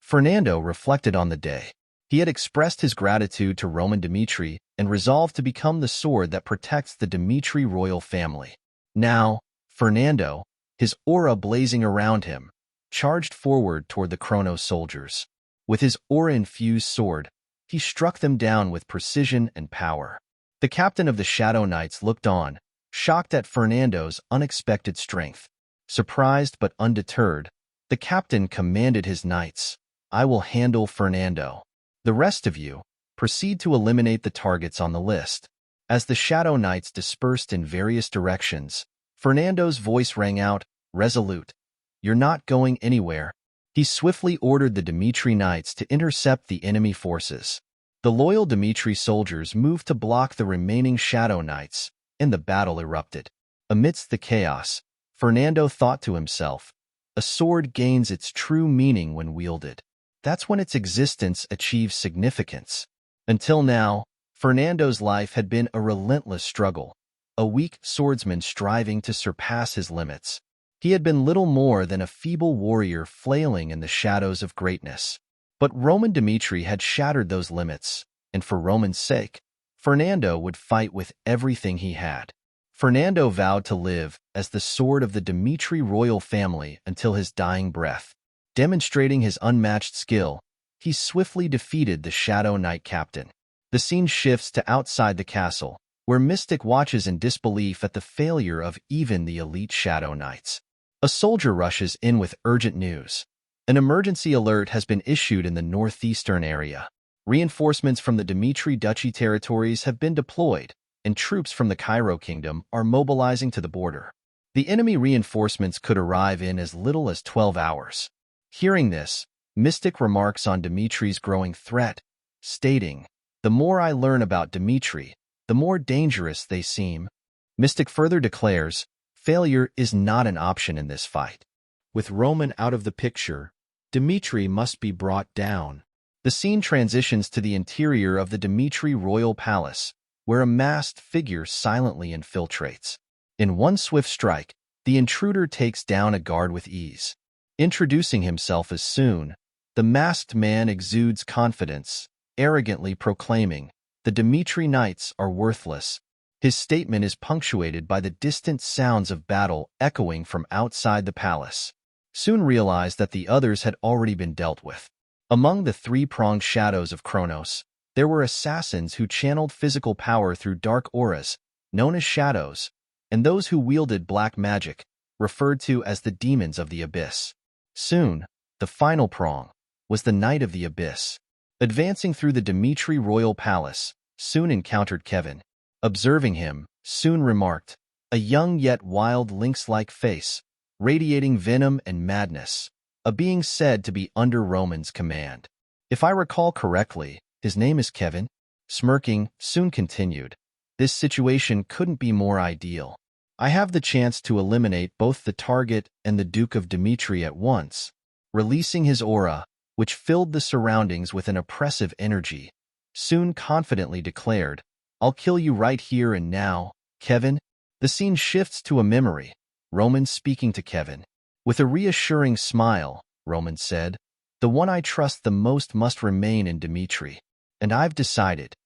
Fernando reflected on the day. He had expressed his gratitude to Roman Dimitry and resolved to become the sword that protects the Dimitry royal family. Now, Fernando, his aura blazing around him, charged forward toward the Chronos soldiers. With his aura-infused sword, he struck them down with precision and power. The captain of the Shadow Knights looked on, shocked at Fernando's unexpected strength. Surprised but undeterred, the captain commanded his knights, "I will handle Fernando. The rest of you, proceed to eliminate the targets on the list." As the Shadow Knights dispersed in various directions, Fernando's voice rang out, resolute. "You're not going anywhere." He swiftly ordered the Dimitry Knights to intercept the enemy forces. The loyal Dimitry soldiers moved to block the remaining Shadow Knights, and the battle erupted. Amidst the chaos, Fernando thought to himself, "A sword gains its true meaning when wielded. That's when its existence achieves significance." Until now, Fernando's life had been a relentless struggle, a weak swordsman striving to surpass his limits. He had been little more than a feeble warrior flailing in the shadows of greatness. But Roman Dimitry had shattered those limits, and for Roman's sake, Fernando would fight with everything he had. Fernando vowed to live as the sword of the Dimitry royal family until his dying breath. Demonstrating his unmatched skill, he swiftly defeated the Shadow Knight captain. The scene shifts to outside the castle, where Mystic watches in disbelief at the failure of even the elite Shadow Knights. A soldier rushes in with urgent news. An emergency alert has been issued in the northeastern area. Reinforcements from the Dimitry Duchy territories have been deployed, and troops from the Cairo Kingdom are mobilizing to the border. The enemy reinforcements could arrive in as little as 12 hours. Hearing this, Mystic remarks on Dimitri's growing threat, stating, "The more I learn about Dimitry, the more dangerous they seem." Mystic further declares, failure is not an option in this fight. With Roman out of the picture, Dimitry must be brought down. The scene transitions to the interior of the Dimitry royal palace, where a masked figure silently infiltrates. In one swift strike, the intruder takes down a guard with ease. Introducing himself as Soon, the masked man exudes confidence, arrogantly proclaiming, "The Dimitry Knights are worthless." His statement is punctuated by the distant sounds of battle echoing from outside the palace. Soon realized that the others had already been dealt with. Among the three-pronged shadows of Chronos, there were assassins who channeled physical power through dark auras, known as shadows, and those who wielded black magic, referred to as the demons of the abyss. Soon, the final prong, was the Knight of the Abyss. Advancing through the Dimitry royal palace, Soon encountered Kevin. Observing him, Soon remarked, a young yet wild lynx-like face, radiating venom and madness, a being said to be under Roman's command. "If I recall correctly, his name is Kevin." Smirking, Soon continued, "This situation couldn't be more ideal. I have the chance to eliminate both the target and the Duke of Dimitry at once." Releasing his aura, which filled the surroundings with an oppressive energy, Soon confidently declared, "I'll kill you right here and now, Kevin." The scene shifts to a memory, Roman speaking to Kevin. With a reassuring smile, Roman said, "The one I trust the most must remain in Dimitry. And I've decided.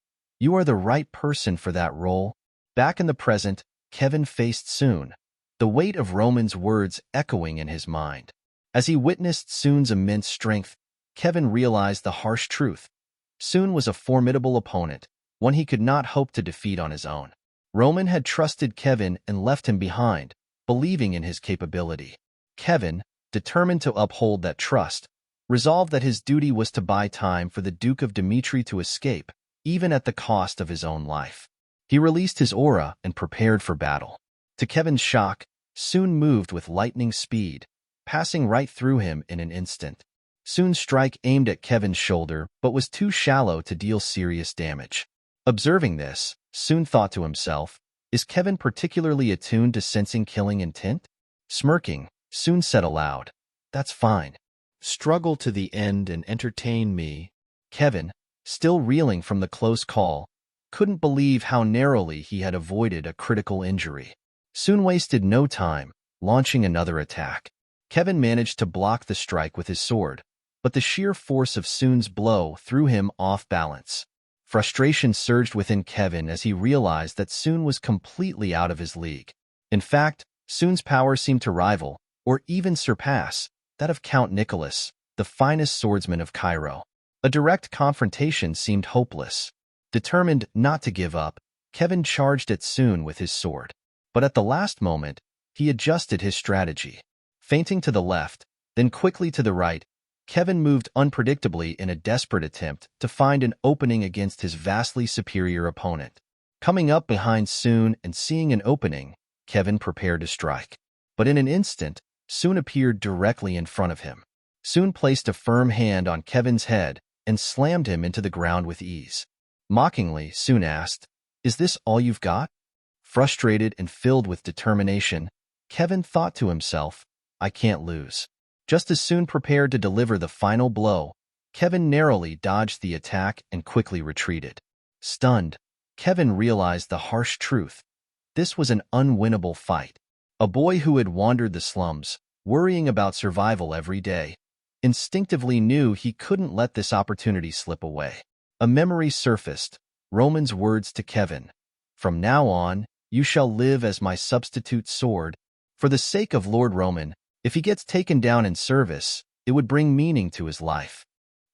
You are the right person for that role." Back in the present, Kevin faced Soon, the weight of Roman's words echoing in his mind. As he witnessed Soon's immense strength, Kevin realized the harsh truth. Soon was a formidable opponent, one he could not hope to defeat on his own. Roman had trusted Kevin and left him behind, believing in his capability. Kevin, determined to uphold that trust, resolved that his duty was to buy time for the Duke of Dimitry to escape, even at the cost of his own life. He released his aura and prepared for battle. To Kevin's shock, Soon moved with lightning speed, passing right through him in an instant. Soon's strike aimed at Kevin's shoulder but was too shallow to deal serious damage. Observing this, Soon thought to himself, is Kevin particularly attuned to sensing killing intent? Smirking, Soon said aloud, "That's fine. Struggle to the end and entertain me." Kevin, still reeling from the close call, couldn't believe how narrowly he had avoided a critical injury. Soon wasted no time, launching another attack. Kevin managed to block the strike with his sword, but the sheer force of Soon's blow threw him off balance. Frustration surged within Kevin as he realized that Soon was completely out of his league. In fact, Soon's power seemed to rival, or even surpass, that of Count Nicholas, the finest swordsman of Cairo. A direct confrontation seemed hopeless. Determined not to give up, Kevin charged at Soon with his sword. But at the last moment, he adjusted his strategy. Feinting to the left, then quickly to the right, Kevin moved unpredictably in a desperate attempt to find an opening against his vastly superior opponent. Coming up behind Soon and seeing an opening, Kevin prepared to strike. But in an instant, Soon appeared directly in front of him. Soon placed a firm hand on Kevin's head and slammed him into the ground with ease. Mockingly, Soon asked, "Is this all you've got?" Frustrated and filled with determination, Kevin thought to himself, "I can't lose." Just as Soon prepared to deliver the final blow, Kevin narrowly dodged the attack and quickly retreated. Stunned, Kevin realized the harsh truth. This was an unwinnable fight. A boy who had wandered the slums, worrying about survival every day, instinctively knew he couldn't let this opportunity slip away. A memory surfaced, Roman's words to Kevin, "From now on, you shall live as my substitute sword." For the sake of Lord Roman, if he gets taken down in service, it would bring meaning to his life.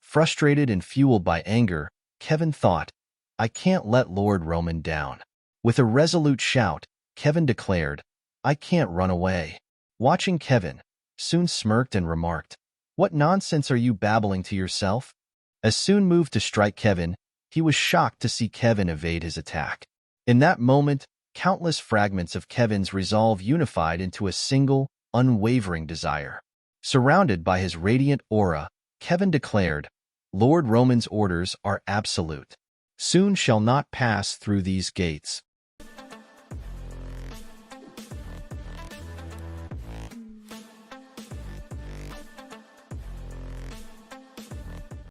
Frustrated and fueled by anger, Kevin thought, "I can't let Lord Roman down." With a resolute shout, Kevin declared, "I can't run away." Watching Kevin, Soon smirked and remarked, "What nonsense are you babbling to yourself?" As Soon moved to strike Kevin, he was shocked to see Kevin evade his attack. In that moment, countless fragments of Kevin's resolve unified into a single, unwavering desire. Surrounded by his radiant aura, Kevin declared, "Lord Roman's orders are absolute. Soon shall not pass through these gates."